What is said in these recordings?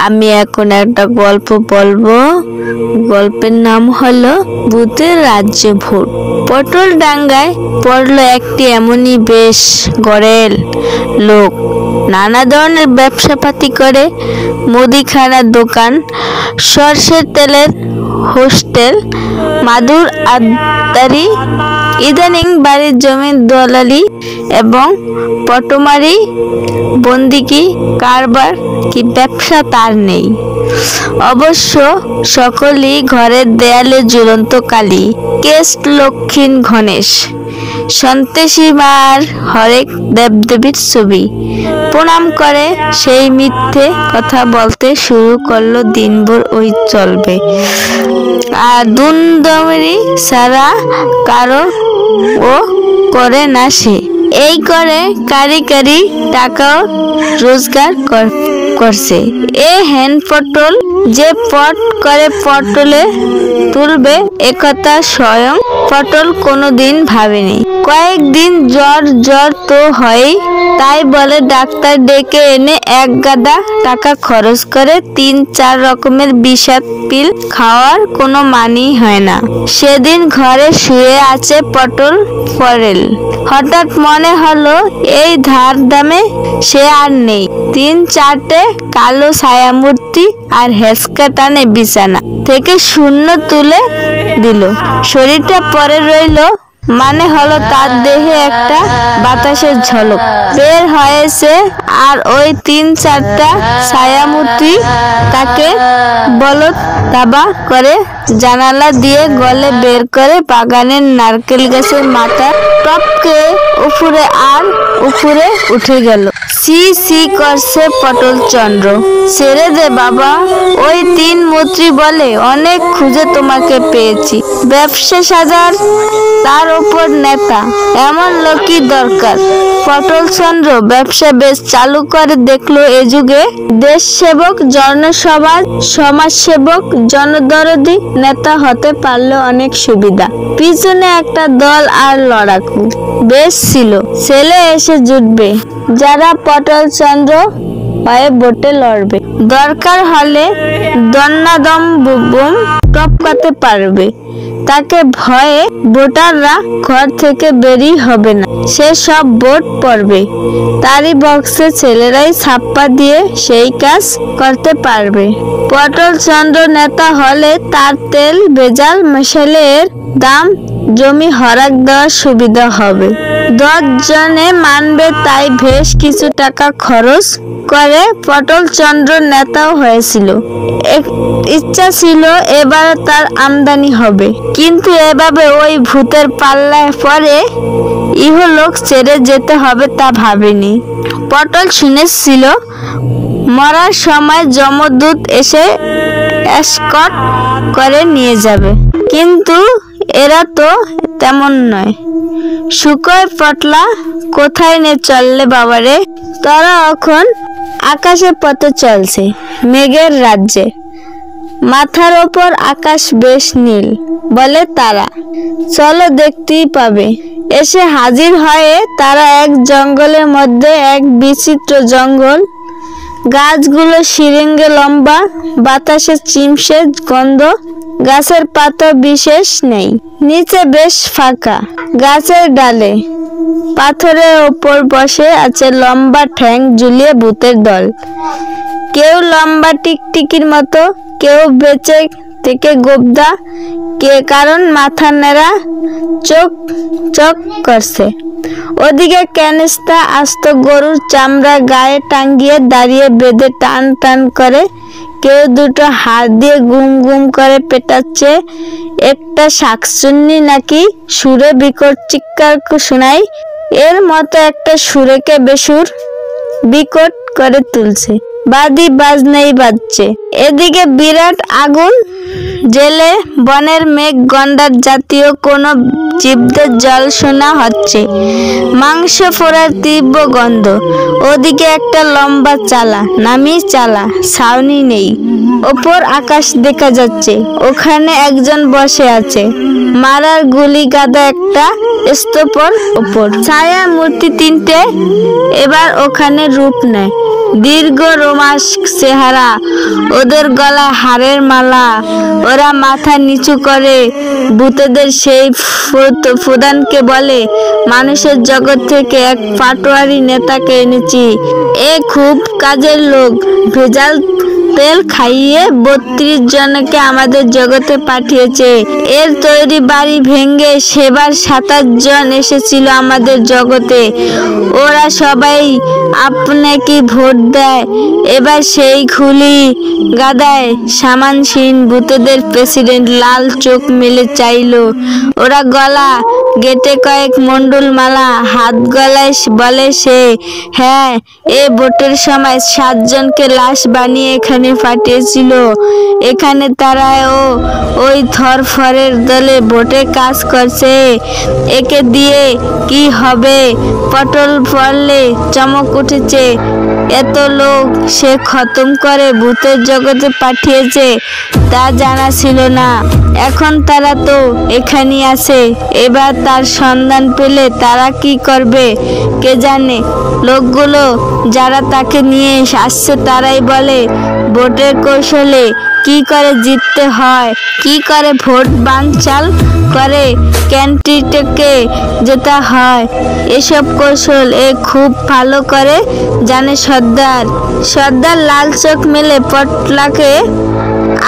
আমি এখন একটা গল্প বলবো। গল্পের নাম হলো ভূতের রাজ্যে ভূত। পটল ডাঙ্গায় পড়লো একটি এমনই বেশ গড়েল লোক। নানা ধরনের ব্যবসাপাতি করে, মুদিখানার দোকান, সরষের তেলের হোস্টেল, মাদুর আদারি, ইদানিং বাড়ির জমির দলালি এবং পটমারি বন্দিকি কারবার, কি ব্যবসা তার নেই। অবশ্য সকলেই ঘরের দেয়ালে ঝুলন্ত কালী, কেষ্ট লক্ষ্মীন গণেশ, সন্তেষী মার হরেক দেবদেবীর ছবি প্রণাম করে সেই মিথ্যে কথা বলতে শুরু করলো। দিনভর ওই চলবে, আর দুমদামি ছাড়া কারো ও করে না সে। এই করে কারি কারি টাকাও রোজগার করছে। এ হ্যান্ড পটল যে পট করে পটলে তুলবে একথা স্বয়ং পটল কোনোদিন ভাবেনি। কয়েকদিন জ্বর তো হয়, তাই বলে ডাক্তার ডেকে এনে এক গাদা টাকা খরচ করে 3-4 রকমের বিষাদ পিল খাওয়ার কোনো মানেই হয় না। সেদিন ঘরে শুয়ে আছে পটল পড়েল। হঠাৎ মনে হলো এই ধার দামে সে আর নেই। 3-4টে কালো ছায়ামূর্তি আর হেঁচকা টানে বিছানা থেকে শূন্য তুলে দিল। শরীরটা পরে রইল, মানে হলো তার দেহে একটা বাতাসের ঝলক বের হয়েছে, আর ওই 3-4টা ছায়ামূর্তি তাকে বলদ দাবা করে জানালা দিয়ে গলে বের করে বাগানের নারকেল গাছের মাথা টপকে উপরে আর উপরে উঠে গেল। সি সি করছে পটল চন্দ্র। ছেড়ে দে বাবা, ওই 3 মন্ত্রী বলে অনেক খুঁজে তোমাকে পেয়েছি। ব্যবসা সাজার, তার উপর নেতা, এমন লোকই দরকার। পটল চন্দ্র ব্যবসা বেশ চালু করে দেখলো এ যুগে দেশ সেবক, জনসমাজ সমাজসেবক, জনদরদি নেতা হতে পারলে অনেক সুবিধা। পিছনে একটা দল আর লড়াকু বেশ ছিল, ছেলে এসে জুটবে যারা পটল চন্দ্র হয়ে ভোটে লড়বে। দরকার হলে দন্নাদম বুম টপকাতে পারবে। তাকে ভয়ে ভোটাররা ঘর থেকে বেরিয়ে হবে না, সে সব ভোট পড়বে। তারই বক্সে ছেলেরাই ছাপ্পা দিয়ে সেই কাজ করতে পারবে। পটল চন্দ্র নেতা হলে তার তেল ভেজাল মশালের দাম জমি হরাক দেওয়ার সুবিধা হবে। 10 জনে মানবে, তাই বেশ কিছু টাকা খরচ করে পটল চন্দ্র নেতাও হয়েছিল। ইচ্ছা ছিল এবার তার আমদানি হবে, কিন্তু এভাবে ওই ভূতের পাল্লায় পরে ইহলোক ছেড়ে যেতে হবে তা ভাবেনি। পটল শুনেছিল মরার সময় যমদূত এসে এসকর্ট করে নিয়ে যাবে, কিন্তু এরা তো তেমন নয়। শুকোয় পটলা, কোথায় নে চললে বাবারে? তারা এখন আকাশে পথে চলছে মেঘের রাজ্যে। মাথার ওপর আকাশ বেশ নীল, বলে তারা। চলো দেখতেই পাবে। এসে হাজির হয়ে তারা এক জঙ্গলের মধ্যে, এক বিচিত্র জঙ্গল। গাছগুলো শিরিঙ্গে লম্বা, বাতাসে চিমসে গন্ধ, গাছের পাতা বিশেষ নেই। নিচে বেশ ফাঁকা, গাছের ডালে পাথরের ওপর বসে আছে লম্বা ঠ্যাং ঝুলিয়ে ভূতের দল। কেউ লম্বা টিকটিকির মতো, কেউ বেঁচে থেকে গোবদা, কারণ মাথা নেড়া, চোখ চক করছে। ওদিকে ক্যানিস্তা আস্ত গরুর চামড়া গায়ে টাঙ্গিয়ে দাঁড়িয়ে বেঁধে টান টান করে। কেউ দুটো হাত দিয়ে গুম গুম করে পেটাচ্ছে। একটা শাকচুন্নি নাকি সুরে বিকট চিৎকার শোনায়, এর মতো একটা সুরেকে বেসুর বিকট করে তুলছে। বাদি বাজনাই বাজছে। এদিকে বিরাট আগুন জেলে বনের মেঘ গন্ডার জাতীয় কোনো জীবদের জল শোনা হচ্ছে, মাংস ফোড়ার তীব্র গন্ধ। ওদিকে একটা লম্বা চালা, নামি চালা, ছাউনি নেই, ওপর আকাশ দেখা যাচ্ছে। ওখানে একজন বসে আছে, মারার গুলি গাদা একটা স্তূপর ওপর। ছায়া মূর্তি তিনটে এবার ওখানে রূপ নেয়, দীর্ঘ রোমাস চেহারা, ওদের গলায় হাড়ের মালা, ওরা মাথা নিচু করে। ভূতেদের সেই প্রধানকে বলে, মানুষের জগৎ থেকে এক পাটোয়ারি নেতাকে এনেছি, এ খুব কাজের লোক, ভেজাল তেল খাইয়ে 32 জনকে আমাদের জগতে পাঠিয়েছে। এর তৈরি বাড়ি ভেঙে সেবার 27 জন এসেছিল আমাদের জগতে, ওরা সবাই আপনাকে ভোট দেয়। এবার সেই খুলি গাদায় সামানহীন ভূতেদের প্রেসিডেন্ট লাল চোখ মেলে চাইল। ওরা গলা গেটে কয়েক মন্ডল মালা, হাত গলায় বলে সে, হ্যাঁ, এ ভোটের সময় 7 জনকে লাশ বানিয়ে এখানে পাঠিয়েছিল। এখানে তারাও ওই থরফরের দলে ভোটে কাজ করছে। একে দিয়ে কি হবে? পটল পড়লে চমক উঠেছে, এত লোক সে খতম করে ভূতের জগতে পাঠিয়েছে তা জানা ছিল না। এখন তারা তো এখানেই আছে, এবার তার সন্ধান পেলে তারা কি করবে কে জানে। লোকগুলো যারা তাকে নিয়ে আসছে তারাই বলে ভোটের কৌশলে কি করে জিততে হয়, কি করে ভোট বানচাল করে ক্যান্ডিডেটকে জেতা হয়, এসব কৌশল এ খুব ভালো করে জানে সর্দার। সর্দার লাল চোখ মেলে পটলাকে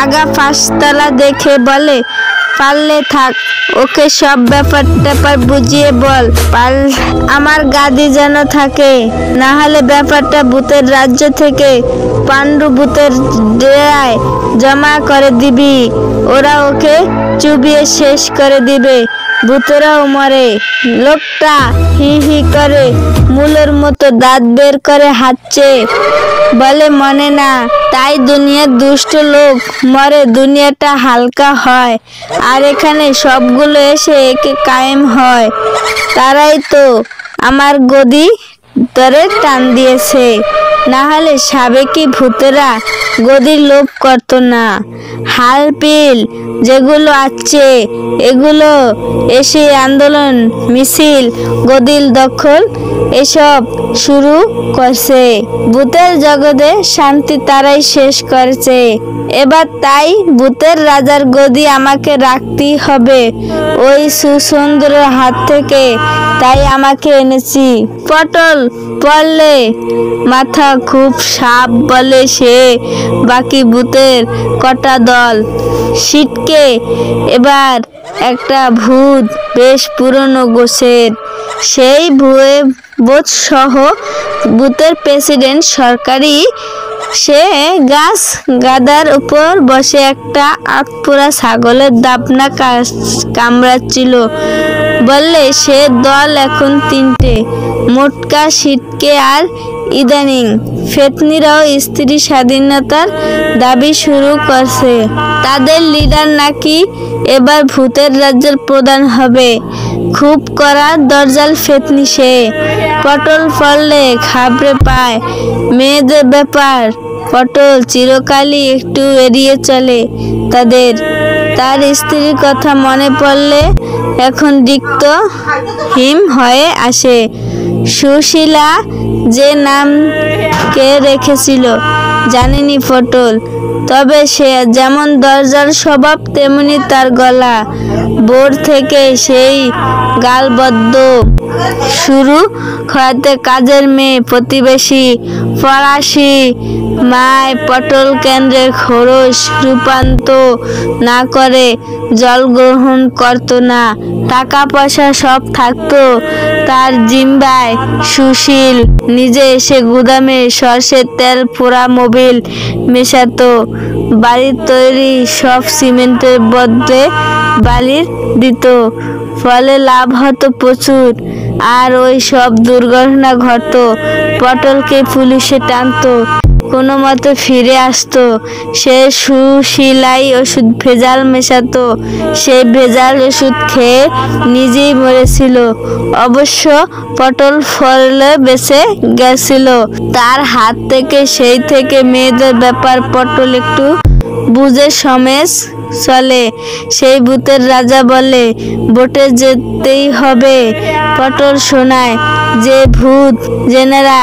আগা 5 তলা দেখে বলে, পারলে থাক, ওকে সব ব্যাপার বুঝিয়ে বল, আমার গাদি যেন থাকে, না হলে ব্যাপারটা ভূতের রাজ্য থেকে পাণ্ডু ভূতের ডেরায় জমা করে দিবি, ওরা ওকে চুবিয়ে শেষ করে দিবে, ভূতেরাও মরে। লোকটা হি হি করে মূলের মতো দাঁত বের করে হাঁটছে, বলে মনে না, তাই দুনিয়ার দুষ্ট লোক মরে, দুনিয়াটা হালকা হয়, আর এখানে সবগুলো এসে একে কায়েম হয়। তারাই তো আমার গদি ধরে টান দিয়েছে, না হলে সাবেকি ভূতেরা গদির লোভ করতো না। হাল পিল যেগুলো আছে এগুলো এসে আন্দোলন মিছিল গদির দখল এসব শুরু করছে। ভূতের জগতে শান্তি তারাই শেষ করেছে। এবার তাই ভূতের রাজার গদি আমাকে রাখতেই হবে ওই সুসুন্দর হাত থেকে, তাই আমাকে এনেছি। পটল পড়লে মাথা খুব সাপ বলে সে, বাকি ভূতের কটা দল সিটকে। এবার একটা ভূত বেশ পুরনো গোছের, সেই ভূত সহ ভূতের প্রেসিডেন্ট সরকারি, সে গাছ গাদার উপর বসে একটা আতপোড়া ছাগলের দাপনা কামড়াচ্ছিল। বললে সে দল এখন 3টে, মোটকা, সিটকে আর ইদানিং ফেতনিরাও স্ত্রী স্বাধীনতার দাবি শুরু করছে। তাদের লিডার নাকি এবার ভূতের রাজ্যের প্রধান হবে। খুব কড়া দরজাল ফেতনি সে। পটল পড়লে ঘাবড়ে পায়। মেয়েদের ব্যাপার পটল চিরকালই একটু এড়িয়ে চলে তাদের। তার স্ত্রীর কথা মনে পড়লে এখন রিক্ত হিম হয়ে আসে। সুশীলা যে নাম কে রেখেছিল জানেনি পটল, তবে সে যেমন দরজার স্বভাব তেমনি তার গলা। ভোর থেকে সেই গালবদ্ধ শুরু হতে কাজের মেয়ে, প্রতিবেশী, ফরাসি মায় পটল কেন্দ্রে খরচ রূপান্তর না করে জল গ্রহণ করত না। টাকা পয়সা সব থাকতো তার জিম্বায়। সুশীল নিজে এসে গুদামে সরষের তেল পোড়া মোবিল মেশাতো, বাড়ির তৈরি সব সিমেন্টের বদলে বালির দিত, ফলে লাভ হতো প্রচুর। আর ওই সব দুর্ঘটনা ঘটতো পটলকে পুলিশে টানতো। কোনো মতে ফিরে আসতো। সে সুশীলাই ওষুধ ভেজাল মেশাতো। সেই ভেজাল ওষুধ খেয়ে নিজেই মরেছিল। অবশ্য পটল ফলে বেঁচে গেছিল তার হাত থেকে। সেই থেকে মেয়েদের ব্যাপার পটল একটু বুঝে সমেজ চলে। সেই ভূতের রাজা বলে, ভোটে যেতেই হবে। পটল শোনায় যে ভূত জেনেরা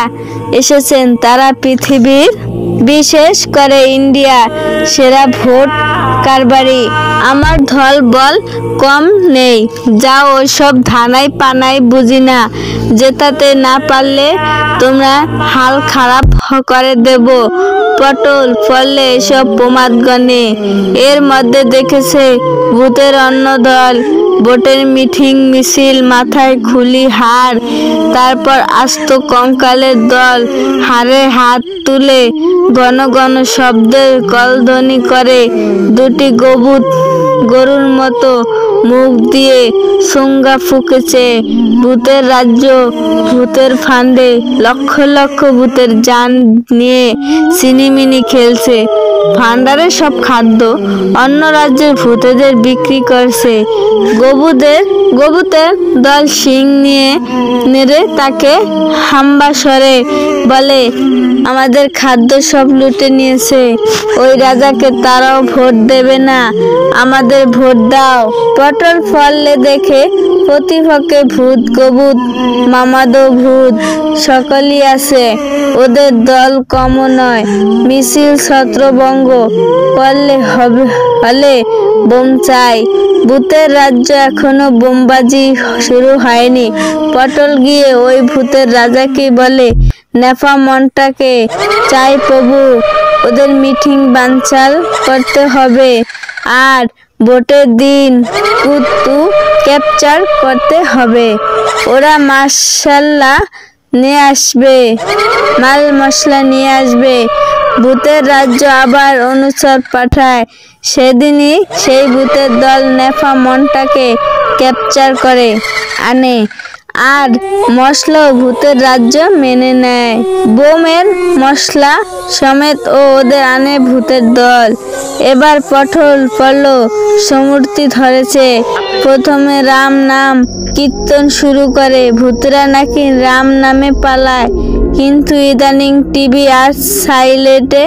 এসেছেন তারা পৃথিবীর, বিশেষ করে ইন্ডিয়ার সেরা ভোট কারবারি। আমার ধল বল কম নেই। যাও, ওইসব ধানাই পানাই বুঝি না। জেতাতে না পারলে তোমরা হাল খারাপ করে দেব। পটল ফলে এসব প্রমাদ গণে। এর মধ্যে দেখেছে ভূতের অন্য দল। ভোটের মিটিং মিছিল, মাথায় খুলি হার, তারপর আস্ত কঙ্কালের দল হারে হাত তুলে ঘন ঘন শব্দের কলধ্বনি করে। দুটি গরুর মতো মুখ দিয়ে সংজ্ঞা ফুঁকেছে। ভূতের রাজ্য, ভূতের ফান্ডে লক্ষ লক্ষ ভূতের জান নিয়ে সিনিমিনি খেলছে। ভান্ডারে সব খাদ্য অন্য রাজ্যের ভূতেদের বিক্রি করছে। গবুতের দল শিং নিয়ে নেড়ে তাকে হাম্বা স্বরে বলে, আমাদের খাদ্য সব লুটে নিয়েছে। ওই রাজাকে তারাও ভোট দেবে না, আমাদের ভোট দাও। পটল ফললে দেখে প্রতিপক্ষে ভূত, গবুত, মামাদো ভূত সকলই আছে। ওদের দল কমও নয়। মিছিল ছত্রভঙ্গ করলে হলে বোম চাই। ভূতের রাজ্য এখনো বোমবাজি শুরু হয়নি। পটল গিয়ে ওই ভূতের রাজাকে বলে, নেফা মনটাকে চাই প্রভু। ওদের মিটিং বানচাল করতে হবে আর ভোটের দিন কুত্তু ক্যাপচার করতে হবে। ওরা মাল মশলা নিয়ে আসবে। ভূতের রাজ্য আবার অনুচর পাঠায়। সেদিনই সেই ভূতের দল নেফা মনটাকে ক্যাপচার করে আনে। আর মশলাও ভূতের রাজ্য মেনে নেয়। বোমের মশলা সমেত ওদের আনে ভূতের দল। এবার পটল পড়ল সমূর্তি ধরেছে। প্রথমে রাম নাম কীর্তন শুরু করে। ভূতরা নাকি রাম নামে পালায়। কিন্তু ইদানিং টিভি আর সাইলেটে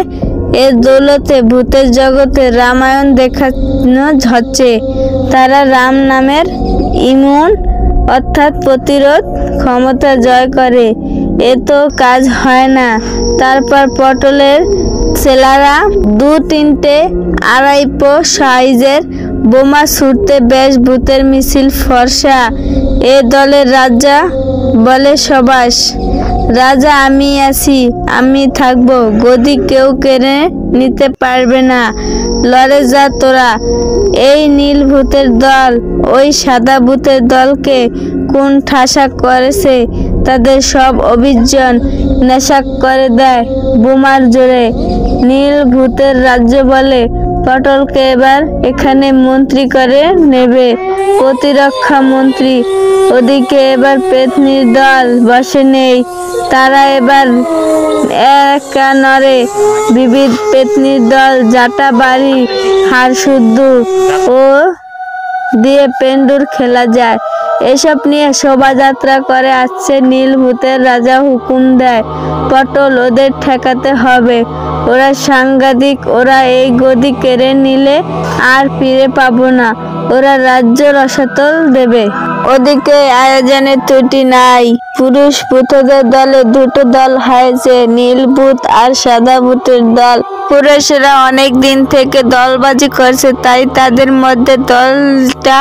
এর দৌলতে ভূতের জগতে রামায়ণ দেখানো হচ্ছে। তারা রাম নামের ইমিউন অর্থাৎ প্রতিরোধ ক্ষমতা জয় করে। এ তো কাজ হয় না। তারপর পটলের ছেলেরা 2-3টে 2.5 সাইজের বোমা ছুটতে বেশ ভূতের মিছিল ফর্সা। এ দলের রাজা বলে, সবাস রাজা, আমি আছি, আমি থাকবো। গদি কেউ কেড়ে নিতে পারবে না। লড়ে যা তোরা। এই নীল ভূতের দল ওই সাদা ভূতের দলকে কোন ঠাসা করেছে। তাদের সব অভিযান নেশা করে দেয় বোমার জোরে। নীল ভূতের রাজ্য বলে, পটলকে এবার এখানে মন্ত্রী করে নেবে, প্রতিরক্ষা মন্ত্রী। ওদিকে এবার পেতনির দল বসে নেই। তারা এবার একা নড়ে। বিবিধ পেতনির দল জাটা বাড়ি হাড় শুদ্ধ ও দিয়ে পেন্ডুর খেলা যায়। এসব নিয়ে শোভাযাত্রা করে আসছে। নীল ভূতের রাজা হুকুম দেয়, পটল ওদের ঠেকাতে হবে। ওরা সাংঘাতিক। ওরা এই গদি কেড়ে নিলে আর ফিরে পাবো না। ওরা রাজ্য রসাতল দেবে। ওদিকে আয়োজনের ত্রুটি নাই। পুরুষ ভূতদের দলে 2টো দল হয়েছে, নীল ভূত আর সাদা ভূতের দল। পুরুষেরা অনেক দিন থেকে দলবাজি করছে, তাই তাদের মধ্যে দলটা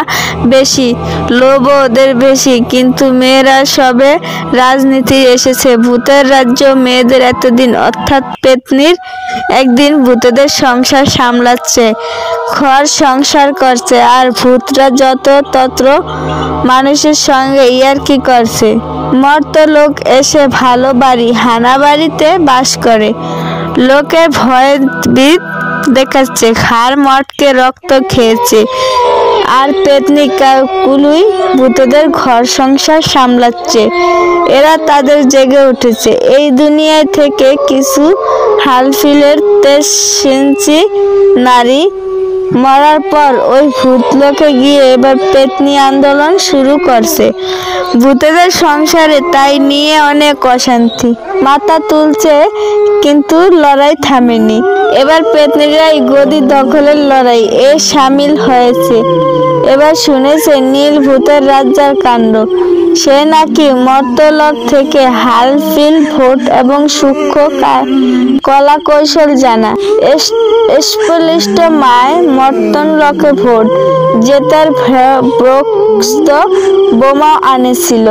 বেশি, লোভও ওদের বেশি। কিন্তু মেয়েরা সবে রাজনীতি এসেছে। ভূতের রাজ্য মেয়েদের এতদিন অর্থাৎ পেতনির একদিন ভূতেদের সংসার সামলাচ্ছে, ঘর সংসার করছে। আর ভূতরা যত তত্র মানুষের সঙ্গে ইয়ার্কি করছে। মর্ত লোক এসে ভালো বাড়ি হানা বাড়িতে বাস করে। লোকের ভয়ে বিদ দেখাচ্ছে, ঘাড় মটকে রক্ত খেয়েছে। আর পেতনি কুলুই ভূতেদের ঘর সংসার সামলাচ্ছে। এরা তাদের জেগে উঠেছে এই দুনিয়ায় থেকে কিছু হালফিলের 23 ইঞ্চি নারী মরার পর ওই ভূতলোকে গিয়ে এবার পেতনি আন্দোলন শুরু করছে। ভূতেদের সংসারে তাই নিয়ে অনেক অশান্তি মাথা তুলছে, কিন্তু লড়াই থামেনি। এবার পেতনিরাই গদি দখলের লড়াই সামিল হয়েছে। এবার শুনেছে নীল ভূতের রাজ্জার কাণ্ড। সে নাকি মর্তলোক থেকে হালফিল ভোট এবং সূক্ষ্ম কলা কৌশল জানা। স্পলিষ্ট মায় মর্তলোকে ভোট জেতার ব্রস্ত বোমা আনেছিল।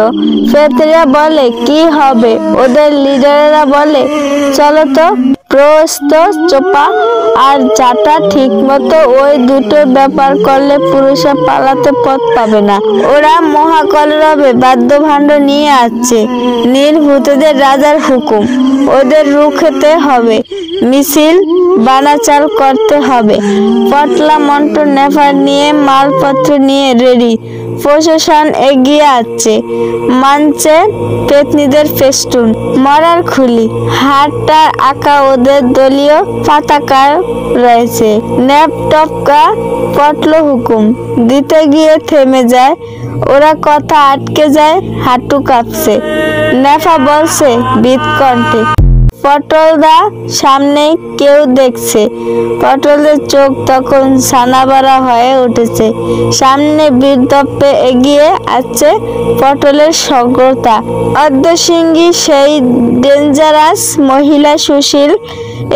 পেতনিরা বলে কি হবে, ওদের লিডারেরা বলে চলো তো প্রস্ত চোপা আর জাটা ঠিক মতো ওই দুটো ব্যাপার করলে পুরুষে পালাতে পথ পাবে না। ওরা মহাকলরবে বাদ্যভাণ্ড নিয়ে আসছে। নীল ভূতেদের রাজার হুকুম, ওদের রুখতে হবে, মিছিল বানাচাল করতে হবে। পটলা মন্ট নেফার নিয়ে মালপত্র নিয়ে রেডি। প্রশাসন এগিয়ে আসছে, মানছে পেতনিদের ফেস্টুন, মরার খুলি, হাতটা আঁকা ওদের দলীয় পতাকা রয়েছে। ন্যাপটপকা পটল হুকুম দিতে গিয়ে থেমে যায়। ওরা কথা আটকে যায়, হাঁটু কাঁপছে। নেফা বলছে বিৎকণ্ঠে, পটলদা সামনে কেউ দেখছে। পটলের চোখ তখন ছানাবাড়া হয়ে উঠেছে। সামনে বীরদপ্পে এগিয়ে আসছে পটলের সগ্রতা অর্ধশৃঙ্গী সেই ডেঞ্জারাস মহিলা সুশীল।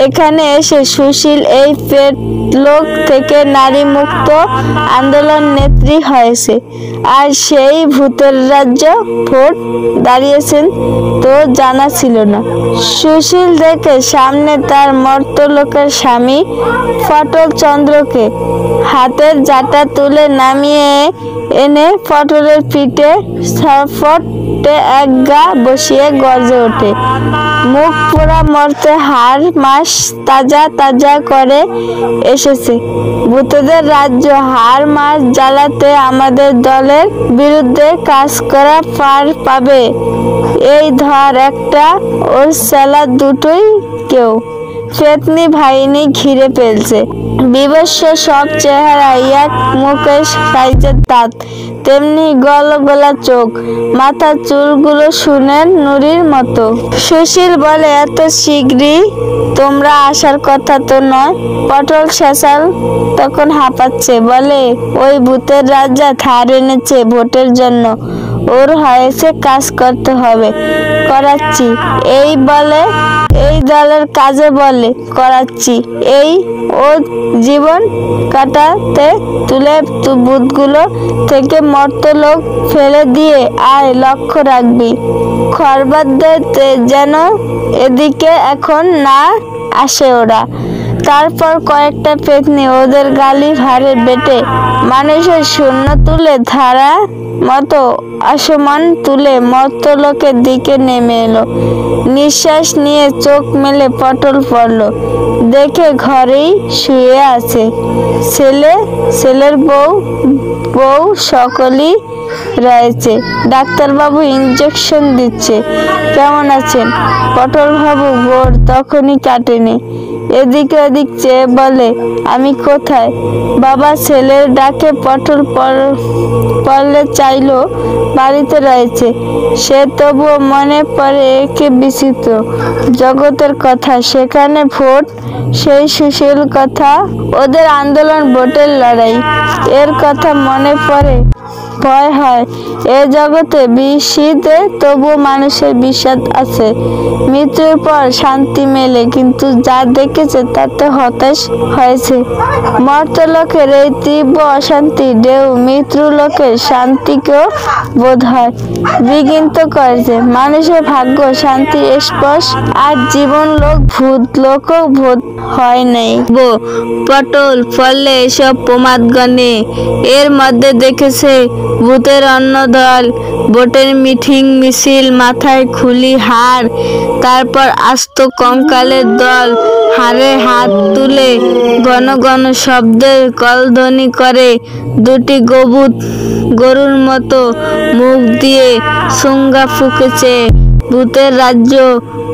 এখানে এসে সুশীল এই পেটলোক থেকে নারী মুক্ত আন্দোলন নেত্রী হয়েছে। আর সেই ভূতের রাজ্য ভোট দাঁড়িয়েছেন তো জানা ছিল না। সুশীল দেখে সামনে তার মর্তলোকের স্বামী পটল চন্দ্রকে হাতের জাটা তুলে নামিয়ে এনে পটলের পিঠে সফটে এক গা বসিয়ে গর্জে ওঠে, মুখ পোড়া মরতে হাড় মাস তাজা তাজা করে এসেছে। ভূতেদের রাজ্য হাড় মাস জ্বালাতে আমাদের দলের বিরুদ্ধে কাজ করা পার পাবে। এই ধর একটা, ওর সেলা দুটোই কেউ। পেতনি বাহিনী ঘিরে ফেলছে। বিভৎস সব চেহারা, এক মুখে সাইজের দাঁত, তেমনি গলগলা চোখ, মাথার চুলগুলো সুনের নুড়ির মতো। সুশীল বলে এত শীঘ্রই তোমরা আসার কথা তো নয়। পটল শেষাল তখন হাঁপাচ্ছে, বলে ওই ভূতের রাজা ধার এনেছে ভোটের জন্য, ওর হয়েছে কাজ করতে হবে, করাচ্ছি। এই বলে এই দলের কাজে বলে করাচ্ছি। এই ও জীবন কাটাতে তুলে বুথগুলো থেকে মর্তলোক ফেলে দিয়ে আয়, লক্ষ্য রাখবি খরবাদদের যেন এদিকে এখন না আসে ওরা। তারপর কয়েকটা পেতনি ওদের গালি ভারে বেটে মানুষের শূন্য তুলে ধারা মতো আসমান তুলে মর্তলোকের দিকে নেমে এলো। নিঃশ্বাস নিয়ে চোখ মেলে পটল পড়ল, দেখে ঘরেই শুয়ে আছে ছেলে, ছেলের বউ সকলেই রয়েছে। ডাক্তারবাবু ইঞ্জেকশন দিচ্ছে। কেমন আছেন? পটল বাবু ভোর তখনই কাটেনি। এদিকে ওদিক চেয়ে বলে আমি কোথায়? বাবা ছেলের ডাকে পটল পড়লে চাইলো বাড়িতে রয়েছে। সে তবুও মনে পড়ে একে বিচিত্র জগতের কথা, সেখানে ভোট, সেই সুশীল কথা, ওদের আন্দোলন, ভোটের লড়াই, এর কথা মনে পড়ে। ভয় হয়। এ জগতে বিষিদে তবু মানুষের বিষাদ আছে। মৃত্যুর পর শান্তি মেলে, কিন্তু যা দেখেছে তাতে হতাশ হয়েছে। মর্তলোকের এই তীব্র অশান্তি ঢেউ মৃত্যুলোকের শান্তিকেও বোধ হয় বিঘ্নিত করেছে। মানুষের ভাগ্য শান্তি স্পর্শ, আর জীবন লোক ভূত লোকও বোধ হয় নাই। পটল ফলে এসব প্রমাদগণে এর মধ্যে দেখেছে ভূতের অন্য দল, ভোটের মিটিং মিছিল, মাথায় খুলি হাড়, তারপর আস্ত কঙ্কালের দল, হাড়ে হাত তুলে ঘন ঘন শব্দের কলধ্বনি করে। দুটি গরুর মতো মুখ দিয়ে সুঙ্গা ফুঁকেছে। ভূতের রাজ্য,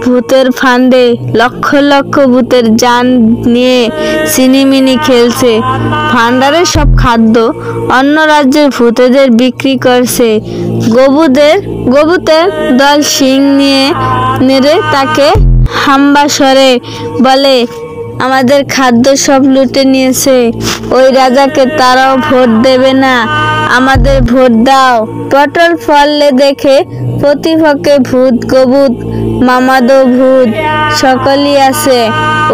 ভূতের ফাঁদে লক্ষ লক্ষ ভূতের জান নিয়ে সিনিমিনি খেলছে। ভান্ডারের সব খাদ্য অন্য রাজ্যের ভূতেদের বিক্রি করছে। গবুতের দল শিং নিয়ে নেড়ে তাকে হাম্বা স্বরে বলে, আমাদের খাদ্য সব লুটে নিয়েছে। ওই রাজাকে তারাও ভোট দেবে না, আমাদের ভোট দাও। পটল ফললে দেখে প্রতিপক্ষে ভূত, গবুত, মামাদো ভূত সকলই আছে।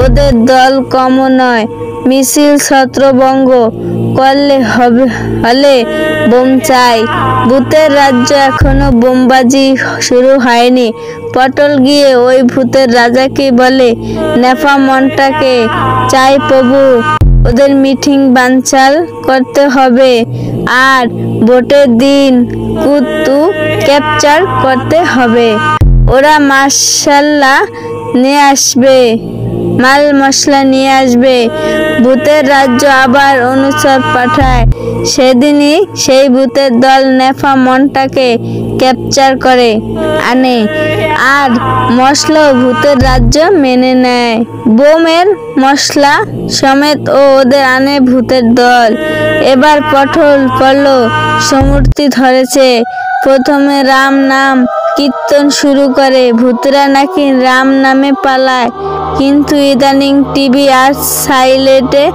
ওদের দল কমও নয়। মিছিল ছত্রভঙ্গ করলে হলে বোম চাই। ভূতের রাজ্য এখনো বোমবাজি শুরু হয়নি। পটল গিয়ে ওই ভূতের রাজাকে বলে, নেফা মনটাকে চাই প্রভু, ওদের মিটিং বানচাল করতে হবে আর ভোটের দিন কুত্তু ক্যাপচার করতে হবে। ওরা মাল মশলা নিয়ে আসবে। ভূতের রাজ্য আবার অনুচর পাঠায়। সেদিনই সেই ভূতের দল নেফা মনটাকে ক্যাপচার করে আনে, আর মশলাও ভূতের রাজ্য মেনে নেয়। বোমের মশলা সমেত ওদের আনে ভূতের দল। এবার পটল পড়ল, সমূর্তি ধরেছে। প্রথমে রাম নাম কীর্তন শুরু করে। ভূতেরা নাকি রাম নামে পালায়, কিন্তু ইদানিং টিভি আর সাইলেটে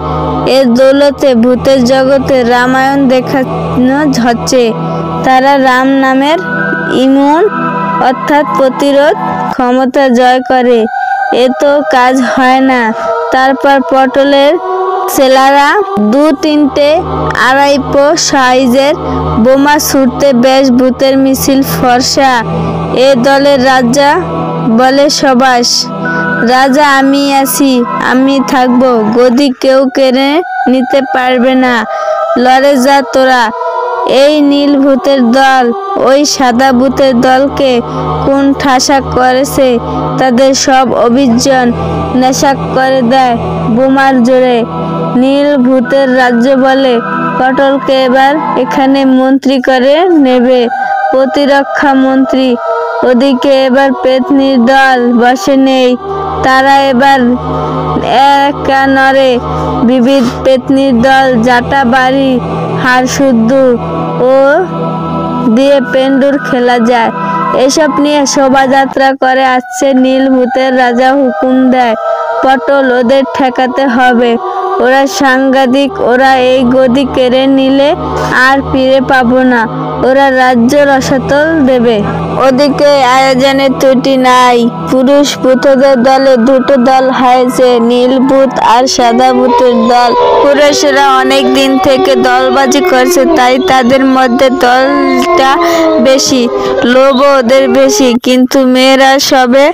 এর দৌলতে ভূতের জগতে রামায়ণ দেখানো হচ্ছে। তারা রাম নামের ইমিউন অর্থাৎ প্রতিরোধ ক্ষমতা জয় করে। এ তো কাজ হয় না। তারপর পটলের ছেলেরা 2-3টে 2.5 সাইজের বোমা ছুটতে বেশ ভূতের মিছিল ফর্সা। এ দলের রাজা বলে, সবাস রাজা, আমি আছি, আমি থাকবো, গদি কেউ কেড়ে নিতে পারবে না, লড়ে যা তোরা। এই নীল ভূতের দল ওই সাদা ভূতের দলকে কোন ঠাসা করেছে, তাদের সব অভিযান নেশা করে দেয় বোমার জোরে। নীল ভূতের রাজ্য বলে, পটলকে এবার এখানে মন্ত্রী করে নেবে, প্রতিরক্ষা মন্ত্রী। ওদিকে এবার পেতনির দল বসে নেই। তারা এবার একা নড়ে। বিবিধ পেতনির দল জাটা বাড়ি হাড় শুদ্ধ ও দিয়ে পেন্ডুর খেলা যায়, এসব নিয়ে শোভাযাত্রা করে আসছে। নীল ভূতের রাজা হুকুম দেয়, পটল ওদের ঠেকাতে হবে। ওরা সাংঘাতিক, ওরা এই গদি কেড়ে নিলে আর ফিরে পাবো না। ওরা রাজ্য রসাতল দেবে। ওদিকে আয়োজনের ত্রুটি নাই। পুরুষ ভূতদের দলে 2টো দল হয়েছে, নীল ভূত আর সাদা ভূতের দল। পুরুষরা অনেক দিন থেকে দলবাজি করছে, তাই তাদের মধ্যে দলটা বেশি, লোভ ওদের বেশি। কিন্তু মেয়েরা সবে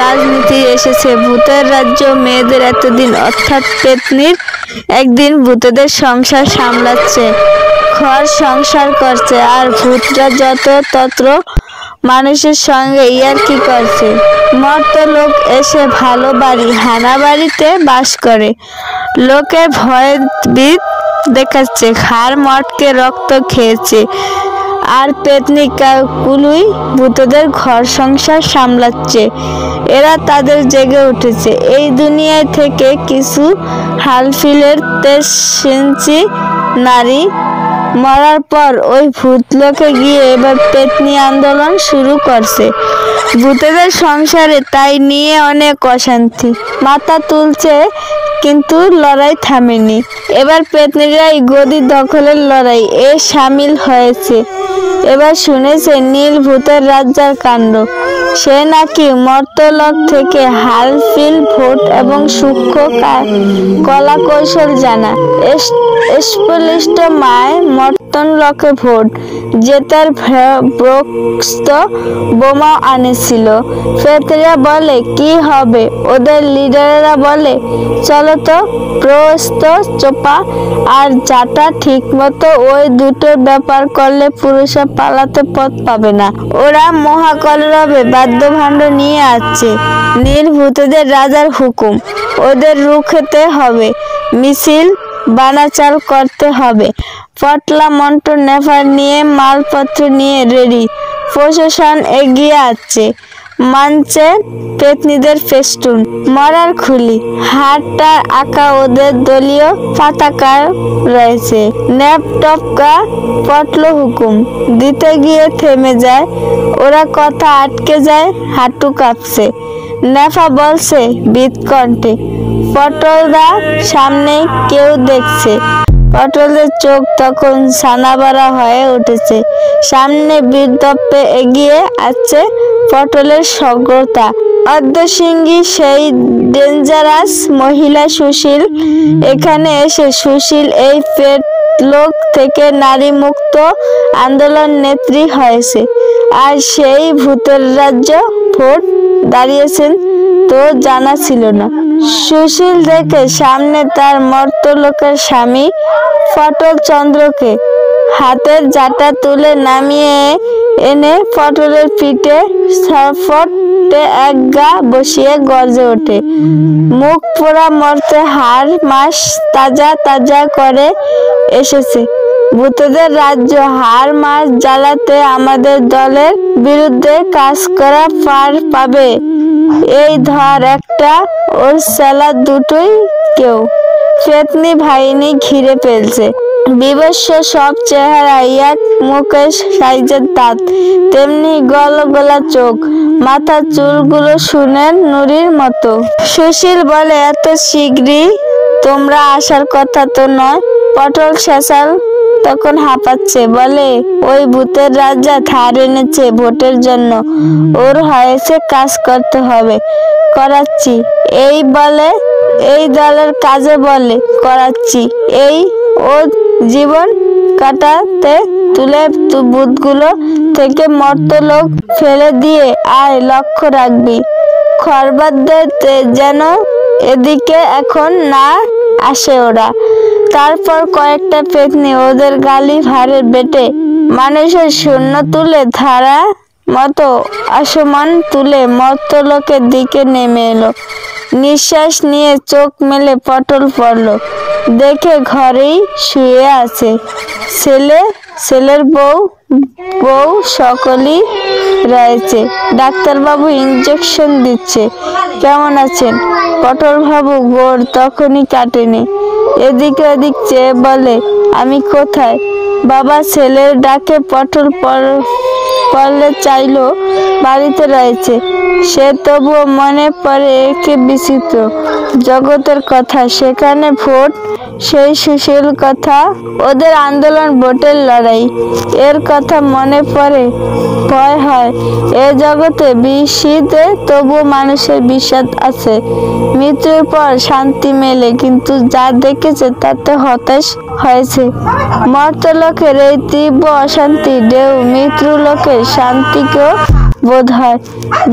রাজনীতি এসেছে। ভূতের রাজ্য মেয়েদের এতদিন অর্থাৎ পেতনির একদিন ভূতেদের সংসার সামলাচ্ছে, ঘর সংসার করছে, আর ভূতরা যত তত্র মানুষের সঙ্গে ইয়ার্কি করছে। মর্ত লোক এসে ভালো বাড়ি হানা বাড়িতে বাস করে, লোকে ভয়ে বিদ দেখাচ্ছে, ঘাড় মটকে রক্ত খেয়েছে। আর পেতনি কুলুই ভূতদের ঘর সংসার সামলাচ্ছে। এরা তাদের জেগে উঠেছে। এই দুনিয়ায় থেকে কিছু হালফিলের 23 নারী মরার পর ওই ভূত লোকে গিয়ে এবার পেতনি আন্দোলন শুরু করছে ভূতেদের সংসারে। তাই নিয়ে অনেক অশান্তি মাথা তুলছে, কিন্তু লড়াই থামেনি। এবার পেতনিরাই গদি দখলের লড়াই সামিল হয়েছে। এবার শুনেছে নীল ভূতের রাজ্যার কাণ্ড। সে নাকি মর্তলোক থেকে হালফিল ভোট এবং সূক্ষ্ম কলা কৌশল জানা। স্পলিষ্ট মায় মর্তন লোকে ভোট জেতার ব্রক্ত বোমা আনেছিল। পেতনিরা বলে, কি হবে? ওদের লিডারেরা বলে, চলো তো প্রস্ত চোপা আর জাটা ঠিক মতো ওই দুটোর ব্যাপার করলে পুরুষরা পালাতে পথ পাবে না। ওরা মহাকলরবে খাদ্য ভাণ্ড নিয়ে আসছে। নীল ভূতেদের রাজার হুকুম, ওদের রুখতে হবে, মিছিল বানাচাল করতে হবে। পটলা মন্টু নেফার নিয়ে মালপত্র নিয়ে রেডি। প্রশাসন এগিয়ে আসছে, মানছে পেতনিদের ফেস্টুন, মরার খুলি, হাতটা আঁকা ওদের দলীয় পতাকা রয়েছে। ন্যাপ টপকা পটল হুকুম দিতে গিয়ে থেমে যায়, ওরা কথা আটকে যায়, হাঁটু কাঁপছে। নেফা বলছে বিৎকণ্ঠে, পটলদা সামনে কেউ দেখছে। পটলের চোখ তখন ছানাবড়া হয়ে উঠেছে। সামনে বীরদপ্পে এগিয়ে আসছে পটলের সগ্রতা অর্ধশৃঙ্গী সেই ডেঞ্জারাস মহিলা সুশীল। এখানে এসে সুশীল এই পেটলোক থেকে নারী মুক্ত আন্দোলন নেত্রী হয়েছে। আর সেই ভূতের রাজ্য ভোট দাঁড়িয়েছেন তো জানা ছিল না। সুশীল দেখে সামনে তার মর্তলোকের স্বামী পটল চন্দ্রকে হাতের জাটা তুলে নামিয়ে এনে পটলের পিঠে সফটে এক গা বসিয়ে গর্জে ওঠে, মুখ পোড়া মরতে হাড় মাস তাজা তাজা করে এসেছে। ভূতেদের রাজ্য হাড় মাস জ্বালাতে আমাদের দলের বিরুদ্ধে কাজ করা পার পাবে। এই ধর একটা, ওর সেলা দুটোই কেউ। পেতনি বাহিনী ঘিরে ফেলছে। বিভৎস সব চেহারা, এক মুখের সাইজের দাঁত, তেমনি গলগলা চোখ, মাথার চুলগুলো সুনের নুড়ির মতো। সুশীল বলে, এত শীঘ্রই তোমরা আসার কথা তো নয়। পটল শেষাল তখন হাঁপাচ্ছে, বলে, ওই ভূতের রাজা ধার এনেছে ভোটের জন্য, ওর হয়েছে কাজ করতে হবে, করাচ্ছি। এই বলে, এই দলের কাজে বলে করাচ্ছি। এই ও জীবন কাটাতে তুলে বুথগুলো থেকে মর্তলোক ফেলে দিয়ে আয়, লক্ষ্য রাখবি খরবাদদের যেন এদিকে এখন না আসে ওরা। তারপর কয়েকটা পেতনি ওদের গালি ভারে বেটে মানুষের শূন্য তুলে ধারা মতো আসমান তুলে মর্তলোকের দিকে নেমে এলো। নিঃশ্বাস নিয়ে চোখ মেলে পটল পড়ল, দেখে ঘরেই শুয়ে আছে ছেলে, ছেলের বউ সকলেই রয়েছে। ডাক্তারবাবু ইঞ্জেকশন দিচ্ছে। কেমন আছেন? পটল বাবু গোর তখনই কাটেনি, এদিকে ওদিক চেয়ে বলে, আমি কোথায়? বাবা ছেলের ডাকে পটল পড়লে চাইলো বাড়িতে রয়েছে। সে তবুও মনে পড়ে একে বিচিত্র জগতের কথা, সেখানে ভোট, সেই সুশীল কথা, ওদের আন্দোলন, ভোটের লড়াই, এর কথা মনে পড়ে। ভয় হয় এ জগতে বিষিতে, তবুও মানুষের বিষাদ আছে। মৃত্যুর পর শান্তি মেলে, কিন্তু যা দেখেছে তাতে হতাশ হয়েছে। মর্তলোকের এই তীব্র অশান্তি ঢেউ মৃত্যুলোকের শান্তিকেও বোধ হয়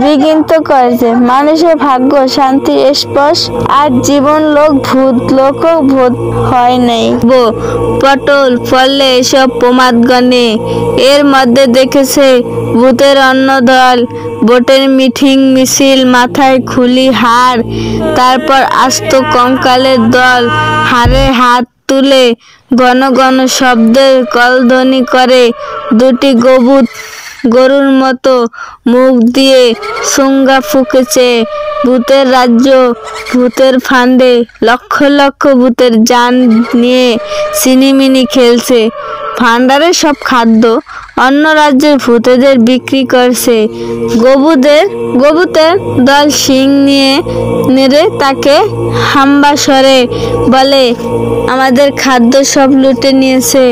বিঘ্নিত করেছে। মানুষের ভাগ্য শান্তির স্পর্শ, আর জীবন লোক ভূত লোকও বোধ হয় নাই। পটল ফলে এসব প্রমাদ গণে। এর মধ্যে দেখেছে ভূতের অন্য দল, ভোটের মিটিং মিছিল, মাথায় খুলি হাড়, তারপর আস্ত কঙ্কালের দল, হাড়ে হাত তুলে ঘন ঘন শব্দের কলধ্বনি করে। দুটি গরুর মতো মুখ দিয়ে সুঙ্গা ফুঁকেছে। ভূতের রাজ্য, ভূতের ফান্দে লক্ষ লক্ষ ভূতের জান নিয়ে সিনিমিনি খেলছে। ভান্ডারের সব খাদ্য অন্য রাজ্যের ভূতেদের বিক্রি করছে। গবুতের দল শিং নিয়ে নেড়ে তাকে হাম্বা স্বরে বলে, আমাদের খাদ্য সব লুটে নিয়েছে।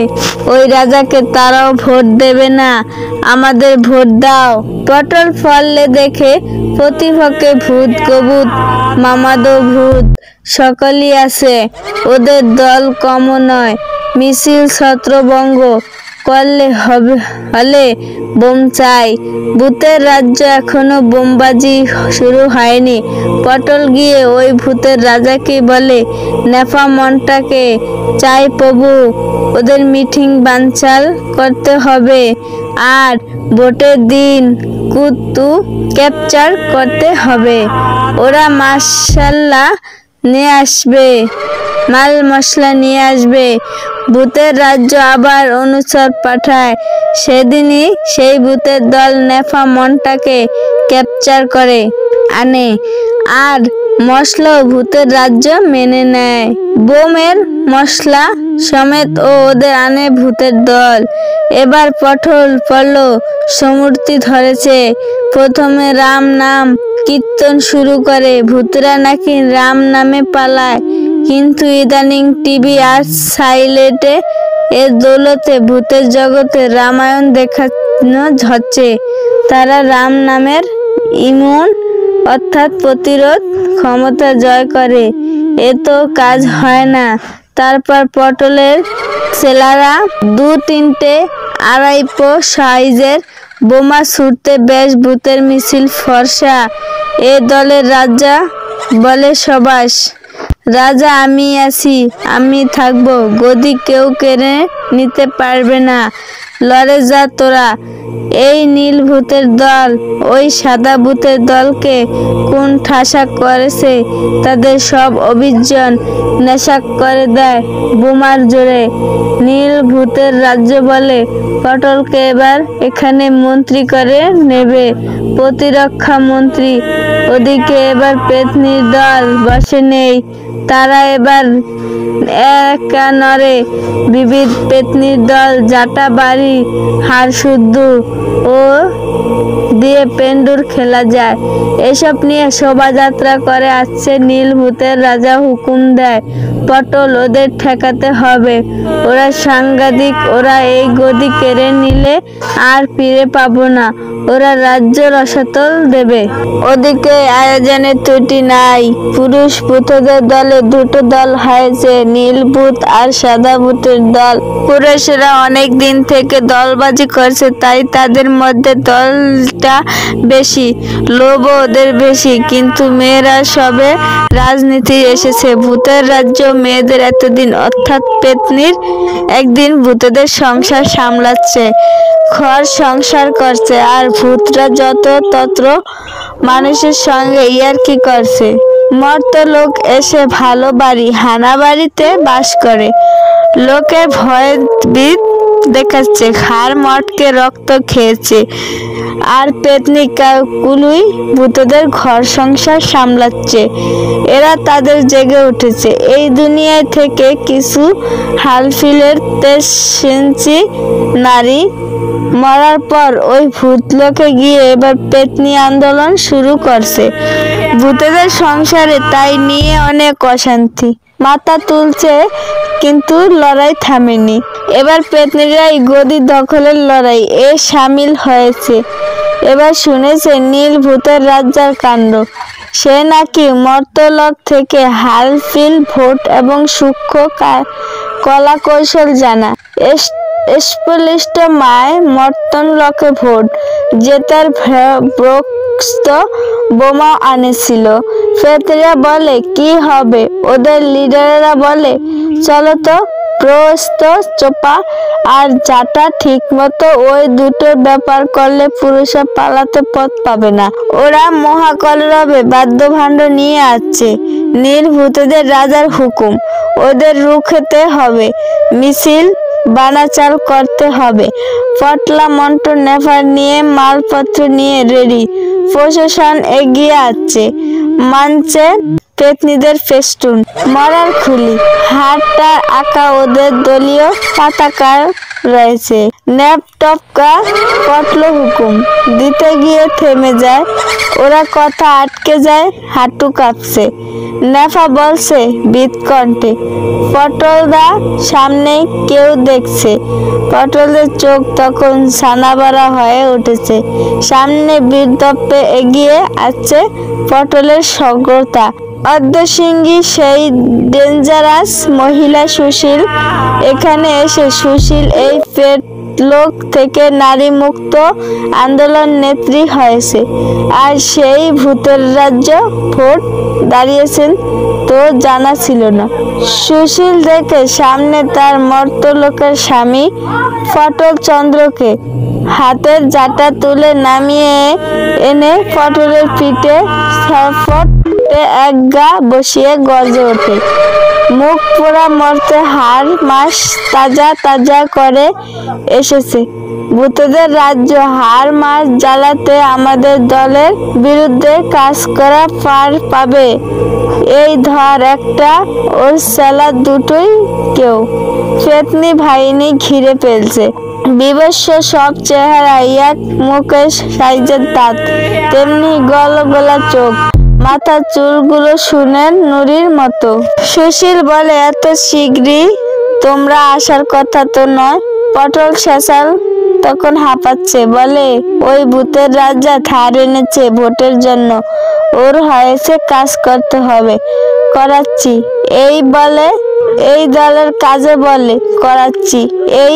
ওই রাজাকে তারাও ভোট দেবে না, আমাদের ভোট দাও। পটল ফললে দেখে প্রতিপক্ষে ভূত, গবুত, মামাদো ভূত সকলই আছে। ওদের দল কমও নয়। মিছিল ছত্রভঙ্গ করলে হলে বোম চাই। ভূতের রাজ্য এখনো বোমবাজি শুরু হয়নি। পটল গিয়ে ওই ভূতের রাজাকে বলে, নেফা মনটাকে চাই প্রভু, ওদের মিটিং বানচাল করতে হবে, আর ভোটের দিন কুতু ক্যাপচার করতে হবে। ওরা মাল মশলা নিয়ে আসবে। ভূতের রাজ্য আবার অনুচর পাঠায়। সেদিনই সেই ভূতের দল নেফা মনটাকে ক্যাপচার করে আনে, আর মশলাও ভূতের রাজ্য মেনে নেয়। বোমের মশলা সমেত ওদের আনে ভূতের দল। এবার পটল পড়ল, সমূর্তি ধরেছে। প্রথমে রাম নাম কীর্তন শুরু করে। ভূতরা নাকি রাম নামে পালায়, কিন্তু ইদানিং টিভি আর সাইলেটে এর দৌলতে ভূতের জগতে রামায়ণ দেখানো হচ্ছে। তারা রাম নামের ইমিউন অর্থাৎ প্রতিরোধ ক্ষমতা জয় করে। এ তো কাজ হয় না। তারপর পটলের ছেলেরা 2-3টে 2.5 সাইজের বোমা ছুটতে বেশ ভূতের মিছিল ফর্সা। এ দলের রাজা বলে, সবাস রাজা, আমি আছি, আমি থাকবো, গদি কেউ কেড়ে নিতে পারবে না। লড়ে যা তোরা। এই নীল ভূতের দল ওই সাদা ভূতের দলকে কোন ঠাসা করেছে। তাদের সব অভিযান নেশা করে দেয় বোমার জোরে। নীল ভূতের রাজ্য বলে, পটলকে এবার এখানে মন্ত্রী করে নেবে, প্রতিরক্ষা মন্ত্রী। ওদিকে এবার পেতনির দল বসে নেই। তারা এবার একা নড়ে। বিবিধ পেতনির দল জাটা বাড়ি হাড় শুদ্ধ ও দিয়ে পেন্ডুর খেলা যায়, এসব নিয়ে শোভাযাত্রা করে আসছে। নীল ভূতের রাজা হুকুম দেয়, পটল ওদের ঠেকাতে হবে। ওরা সাংঘাতিক, ওরা এই গদি কেড়ে নিলে আর ফিরে পাবো না। ওরা রাজ্য রসাতল দেবে। ওদিকে আয়োজনে ত্রুটি নাই। পুরুষ ভূতদের দলে 2টো দল হয়েছে, নীল ভূত আর সাদা ভূতের দল। পুরুষেরা অনেক দিন থেকে দলবাজি করছে, তাই তাদের মধ্যে দলটা বেশি, লোভও ওদের বেশি। কিন্তু মেয়েরা সবে রাজনীতি এসেছে। ভূতের রাজ্য মেয়েদের এতদিন অর্থাৎ পেতনির একদিন ভূতেদের সংসার সামলাচ্ছে, ঘর সংসার করছে, আর ভূতরা যত তত্র মানুষের সঙ্গে ইয়ার্কি করছে। মর্ত লোক এসে ভালো বাড়ি হানা বাড়িতে বাস করে, লোকের ভয়ভীত দেখাচ্ছে, ঘাড় মটকে রক্ত খেয়েছে। আর পেতনি কুলুই ভূতদের ঘর সংসার সামলাচ্ছে। এরা তাদের জেগে উঠেছে। এই দুনিয়ায় থেকে কিছু হালফিলের 23 নারী মরার পর ওই ভূত লোকে গিয়ে এবার পেতনি আন্দোলন শুরু করছে ভূতেদের সংসারে। তাই নিয়ে অনেক অশান্তি মাথা তুলছে, কিন্তু লড়াই থামেনি। এবার পেতনিরাই গদি দখলের লড়াই সামিল হয়েছে। এবার শুনেছে নীল ভূতের রাজ্জার কাণ্ড। সে নাকি মর্তলোক থেকে হালফিল ভোট এবং সূক্ষ্ম কলা কৌশল জানা। স্পলিষ্ট মায় মর্তন লোকে ভোট জেতার ব্রক্ত বোমা আনেছিল। পেতনিরা বলে, কি হবে? ওদের লিডারেরা বলে, চলো তো, প্রস্ত চোপা আর জাটা ঠিক মতো ওই দুটোর ব্যাপার করলে পুরুষরা পালাতে পথ পাবে না। ওরা মহাকলরবে বাদ্যভাণ্ড নিয়ে আসছে। নীল ভূতেদের রাজার হুকুম, ওদের রুখতে হবে, মিছিল বানাচাল করতে হবে। পটলা মন্টু নেফার নিয়ে মালপত্র নিয়ে রেডি। প্রশাসন এগিয়ে আসছে, মানছে পেতনিদের ফেস্টুন, মরার খুলি, হাতটা আঁকা ওদের দলীয় পতাকা রয়েছে। ন্যাপটপকা পটল হুকুম দিতে গিয়ে থেমে যায়। ওরা কথা আটকে যায়, হাঁটু কাঁপছে। নেফা বলছে বিৎকণ্ঠে, পটলদা সামনে কেউ দেখছে। পটলের চোখ তখন ছানাবাড়া হয়ে উঠেছে। সামনে বীরদপ্পে এগিয়ে আসছে পটলের সগ্রতা। অর্ধশৃঙ্গী সেই ডেঞ্জারাস মহিলা সুশীল। এখানে এসে সুশীল এই পেটলোক থেকে নারী মুক্ত আন্দোলন নেত্রী হয়েছে। আর সেই ভূতের রাজ্য ভোট দাঁড়িয়েছেন তো জানা ছিল না। সুশীল দেখে সামনে তার মর্তলোকের স্বামী পটল চন্দ্রকে। হাতের জাটা তুলে নামিয়ে এনে পটলের পিঠে ছটফটে এক গা বসিয়ে গর্জে ওঠে। মুখ পোড়া মরতে হাড় মাস তাজা তাজা করে এসেছে। ভূতেদের রাজ্য হাড় মাস জ্বালাতে আমাদের দলের বিরুদ্ধে কাজ করা পার পাবে। এই ধর একটা, ওর সেলা দুটোই কেউ পেতনি ভাইনি ঘিরে ফেলছে। বিভৎস সব চেহারা, এক মুখের সাইজের দাঁত, তেমনি গলগলা চোখ, মাথার চুলগুলো সুনের নুড়ির মতো। সুশীল বলে, এত শীঘ্রই তোমরা আসার কথা তো নয়। পটল শেষাল তখন হাঁপাচ্ছে, বলে, ওই ভূতের রাজা ধার এনেছে ভোটের জন্য, ওর হয়েছে কাজ করতে হবে, করাচ্ছি। এই বলে এই দলের কাজে বলে করাচ্ছি। এই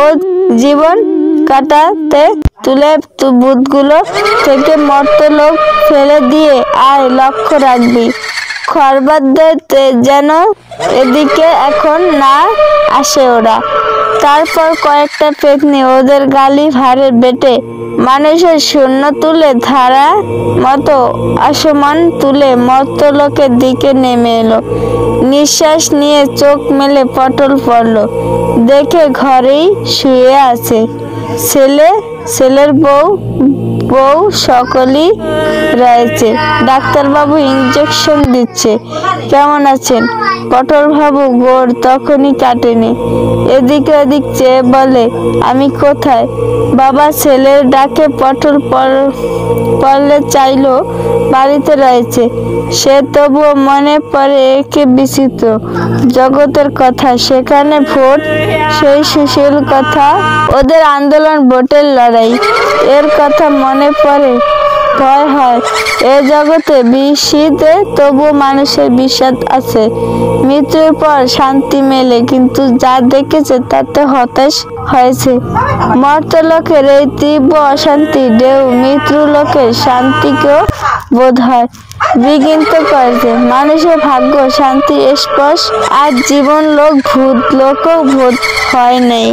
ও জীবন কাটাতে তুলে ভূতগুলো থেকে মর্ত লোক ফেলে দিয়ে আয়, লক্ষ্য রাখবি খরবাদদের যেন এদিকে এখন না আসে ওরা। তারপর কয়েকটা পেতনি ওদের গালি ভারে বেটে মানুষের শূন্য তুলে ধারা মতো আসমান তুলে মর্ত লোকের দিকে নেমে এলো। নিঃশ্বাস নিয়ে চোখ মেলে পটল পড়ল, দেখে ঘরেই শুয়ে আছে ছেলে, ছেলের বউ সকলেই রয়েছে। ডাক্তারবাবু ইঞ্জেকশন দিচ্ছে। কেমন আছেন? পটল বাবু গোড় তখনই কাটেনি। এদিকে ওদিক চেয়ে বলে, আমি কোথায়? বাবা ছেলের ডাকে পটল পড়লে চাইলো বাড়িতে রয়েছে। সে তবুও মনে পড়ে একে বিচিত্র জগতের কথা, সেখানে ভোট, সেই সুশীল কথা, ওদের আন্দোলন, ভোটের লড়াই, এর কথা মনে পড়ে। ভয় হয়। এ জগতে বিষিতে তবু মানুষের বিষাদ আছে। মৃত্যুর পর শান্তি মেলে, কিন্তু যা দেখেছে তাতে হতাশ হয়েছে। মর্তলোকের এই তীব্র অশান্তি ঢেউ মৃত্যুলোকের শান্তিকেও বোধ হয় বিঘ্নিত করেছে। মানুষের ভাগ্য শান্তি স্পর্শ, আর জীবন লোক ভূত লোকও ভূত হয় নাই।